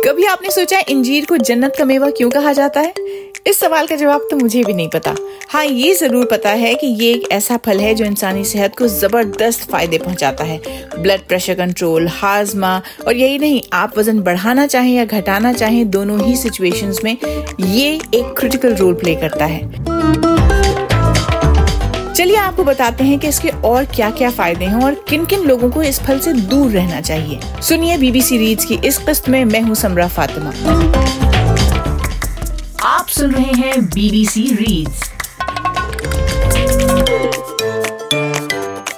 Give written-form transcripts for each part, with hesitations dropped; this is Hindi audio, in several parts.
कभी आपने सोचा इंजीर को जन्नत का मेवा क्यों कहा जाता है? इस सवाल का जवाब तो मुझे भी नहीं पता। हाँ, ये जरूर पता है कि ये एक ऐसा फल है जो इंसानी सेहत को जबरदस्त फायदे पहुंचाता है। ब्लड प्रेशर कंट्रोल, हाजमा और यही नहीं, आप वजन बढ़ाना चाहें या घटाना चाहें, दोनों ही सिचुएशंस में ये एक क्रिटिकल रोल प्ले करता है। चलिए आपको बताते हैं कि इसके और क्या क्या फायदे हैं और किन किन लोगों को इस फल से दूर रहना चाहिए। सुनिए बीबीसी रीड्स की इस किस्त में। मैं हूँ समरा फातिमा। आप सुन रहे हैं बीबीसी रीड्स।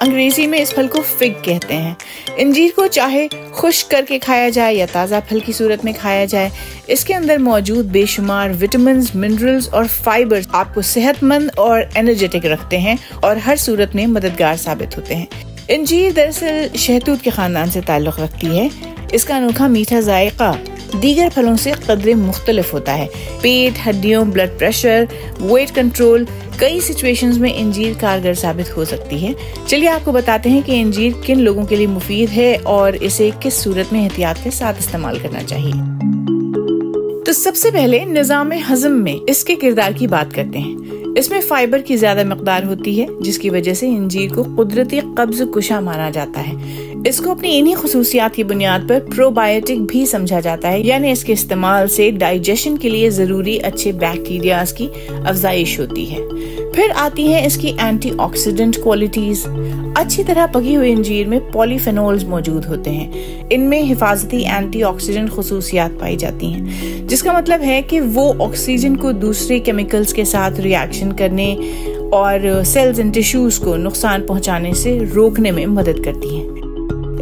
अंग्रेजी में इस फल को फिग कहते हैं। इंजीर को चाहे खुश्क करके खाया जाए या ताज़ा फल की सूरत में खाया जाए, इसके अंदर मौजूद बेशुमार विटामिन्स, मिनरल्स और फाइबर्स आपको सेहतमंद और एनर्जेटिक रखते हैं और हर सूरत में मददगार साबित होते हैं। इंजीर दरअसल शहतूत के खानदान से ताल्लुक़ रखती है। इसका अनोखा मीठा जायका दीगर फलों से कदरे मुख्तलिफ होता है। पेट, हड्डियों, ब्लड प्रेशर, वेट कंट्रोल, कई सिचुएशंस में इंजीर कारगर साबित हो सकती है। चलिए आपको बताते हैं कि इंजीर किन लोगों के लिए मुफीद है और इसे किस सूरत में एहतियात के साथ इस्तेमाल करना चाहिए। तो सबसे पहले निज़ाम हज़म में इसके किरदार की बात करते हैं। इसमें फाइबर की ज्यादा मिकदार होती है, जिसकी वजह से इंजीर को कुदरती कब्ज कुशा माना जाता है। इसको अपनी इन्हीं खुसूसियात की बुनियाद पर प्रोबायोटिक भी समझा जाता है, यानी इसके इस्तेमाल से डाइजेशन के लिए जरूरी अच्छे बैक्टीरियाज की अफजाइश होती है। फिर आती है इसकी एंटीऑक्सीडेंट क्वालिटीज। अच्छी तरह पकी हुई इंजीर में पॉलीफेनोल्स मौजूद होते हैं। इनमें हिफाजती एंटीऑक्सीडेंट खुसूसियात पाई जाती हैं, जिसका मतलब है कि वो ऑक्सीजन को दूसरे केमिकल्स के साथ रिएक्शन करने और सेल्स एंड टिश्यूज को नुकसान पहुंचाने से रोकने में मदद करती हैं।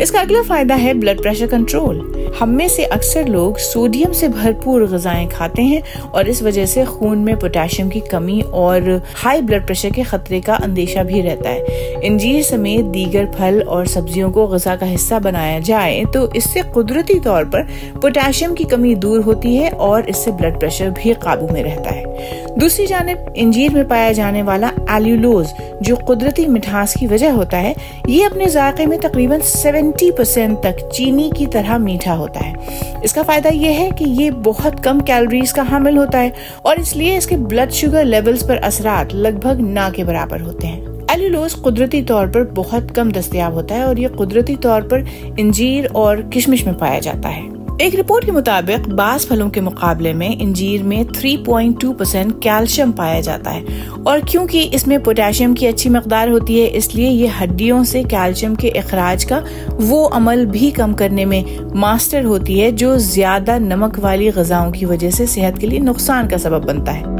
इसका अगला फायदा है ब्लड प्रेशर कंट्रोल। हम में से अक्सर लोग सोडियम से भरपूर ग़िज़ाएं खाते हैं और इस वजह से खून में पोटेशियम की कमी और हाई ब्लड प्रेशर के खतरे का अंदेशा भी रहता है। इंजीर समेत दीगर फल और सब्जियों को ग़िज़ा का हिस्सा बनाया जाए तो इससे कुदरती तौर पर पोटेशियम की कमी दूर होती है और इससे ब्लड प्रेशर भी काबू में रहता है। दूसरी जानिब इंजीर में पाया जाने वाला एल्यूलोज, जो कुदरती मिठास की वजह होता है, ये अपने जायके में तकरीबन 70% तक चीनी की तरह मीठा होता है। इसका फायदा यह है कि ये बहुत कम कैलोरीज का हामिल होता है और इसलिए इसके ब्लड शुगर लेवल्स पर असरात लगभग ना के बराबर होते हैं। एल्यूलोज कुदरती तौर पर बहुत कम दस्तयाब होता है और ये कुदरती तौर पर इंजीर और किशमिश में पाया जाता है। एक रिपोर्ट के मुताबिक बास फलों के मुकाबले में इंजीर में 3.2% कैल्शियम पाया जाता है और क्योंकि इसमें पोटेशियम की अच्छी मकदार होती है, इसलिए ये हड्डियों से कैल्शियम के इखराज का वो अमल भी कम करने में मास्टर होती है जो ज्यादा नमक वाली ग़िज़ाओं की वजह से सेहत के लिए नुकसान का सबब बनता है।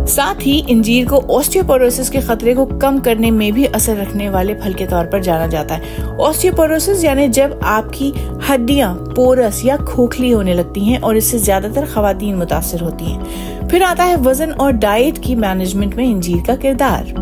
साथ ही इंजीर को ऑस्टियोपोरोसिस के खतरे को कम करने में भी असर रखने वाले फल के तौर पर जाना जाता है। ऑस्टियोपोरोसिस यानी जब आपकी हड्डियां पोरस या खोखली होने लगती हैं और इससे ज्यादातर खवातीन मुतासिर होती हैं। फिर आता है वजन और डाइट की मैनेजमेंट में इंजीर का किरदार।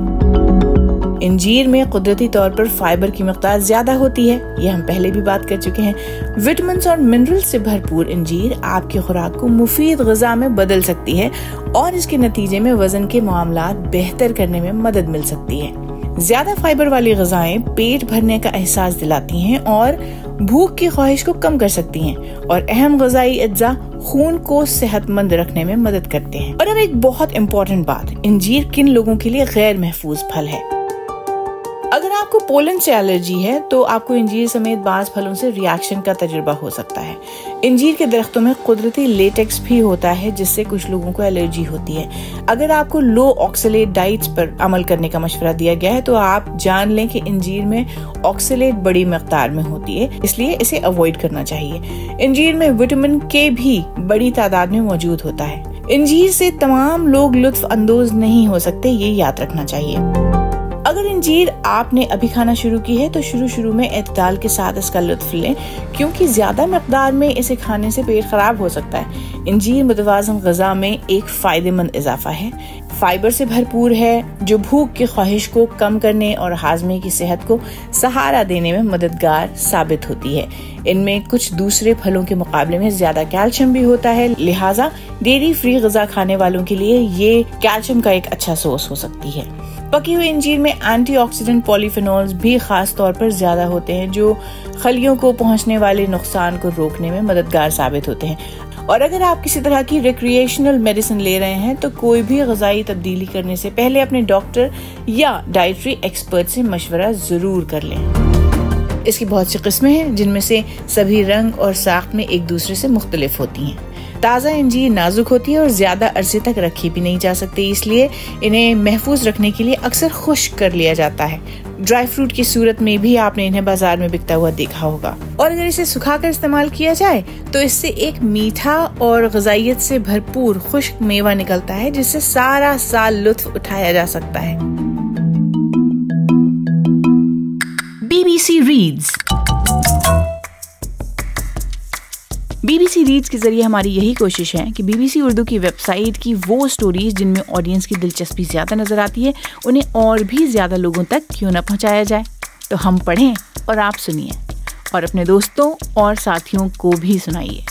इंजीर में कुदरती तौर पर फाइबर की मिकदार ज्यादा होती है, ये हम पहले भी बात कर चुके हैं। विटामिन्स और मिनरल्स से भरपूर इंजीर आपकी खुराक को मुफीद ग़िज़ा में बदल सकती है और इसके नतीजे में वजन के मामलात बेहतर करने में मदद मिल सकती है। ज्यादा फाइबर वाली ग़िज़ाएं पेट भरने का एहसास दिलाती हैं और भूख की ख्वाहिश को कम कर सकती हैं और अहम ग़िज़ाई अज्जा खून को सेहतमंद रखने में मदद करते हैं। और अब एक बहुत इम्पोर्टेंट बात, इंजीर किन लोगों के लिए गैर महफूज फल है। अगर आपको पोलन से एलर्जी है तो आपको इंजीर समेत बाज़ फलों से रिएक्शन का तजुर्बा हो सकता है। इंजीर के दरख्तों में कुदरती लेटेक्स भी होता है जिससे कुछ लोगों को एलर्जी होती है। अगर आपको लो ऑक्सलेट डाइट्स पर अमल करने का मशवरा दिया गया है तो आप जान लें कि इंजीर में ऑक्सलेट बड़ी मिकदार में होती है, इसलिए इसे अवॉइड करना चाहिए। इंजीर में विटामिन के भी बड़ी तादाद में मौजूद होता है। इंजीर से तमाम लोग लुत्फ अंदोज नहीं हो सकते, ये याद रखना चाहिए। अगर इंजीर आपने अभी खाना शुरू की है तो शुरू में एतदाल के साथ इसका लुत्फ लें, क्योंकि ज्यादा मकदार में इसे खाने से पेट खराब हो सकता है। इंजीर मुतवाज़न ग़िज़ा में एक फायदेमंद इजाफा है। फाइबर से भरपूर है, जो भूख की ख्वाहिश को कम करने और हाजमे की सेहत को सहारा देने में मददगार साबित होती है। इनमें कुछ दूसरे फलों के मुकाबले में ज्यादा कैल्शियम भी होता है, लिहाजा डेयरी फ्री ग़िज़ा खाने वालों के लिए ये कैल्शियम का एक अच्छा सोर्स हो सकती है। पकी हुई अंजीर में एंटीऑक्सीडेंट पॉलीफेनॉल्स भी खास तौर पर ज्यादा होते हैं, जो खलियों को पहुंचने वाले नुकसान को रोकने में मददगार साबित होते हैं। और अगर आप किसी तरह की रिक्रिएशनल मेडिसिन ले रहे हैं तो कोई भी ग़िज़ाई तब्दीली करने से पहले अपने डॉक्टर या डाइटरी एक्सपर्ट से मशवरा जरूर कर लें। इसकी बहुत सी किस्में हैं, जिनमें से सभी रंग और साख्त में एक दूसरे से मुख्तलिफ होती हैं। ताज़ा अंजीर नाजुक होती है और ज्यादा अरसे तक रखी भी नहीं जा सकती, इसलिए इन्हें महफूज रखने के लिए अक्सर खुश्क कर लिया जाता है। ड्राई फ्रूट की सूरत में भी आपने इन्हें बाजार में बिकता हुआ देखा होगा। और अगर इसे सुखाकर इस्तेमाल किया जाए तो इससे एक मीठा और ग़िज़ाइयत से भरपूर खुश्क मेवा निकलता है, जिससे सारा साल लुत्फ उठाया जा सकता है। BBC reads. BBC रीड्स के जरिए हमारी यही कोशिश है कि BBC उर्दू की वेबसाइट की वो स्टोरीज जिनमें ऑडियंस की दिलचस्पी ज्यादा नजर आती है, उन्हें और भी ज्यादा लोगों तक क्यों न पहुंचाया जाए। तो हम पढ़ें और आप सुनिए, और अपने दोस्तों और साथियों को भी सुनाइए।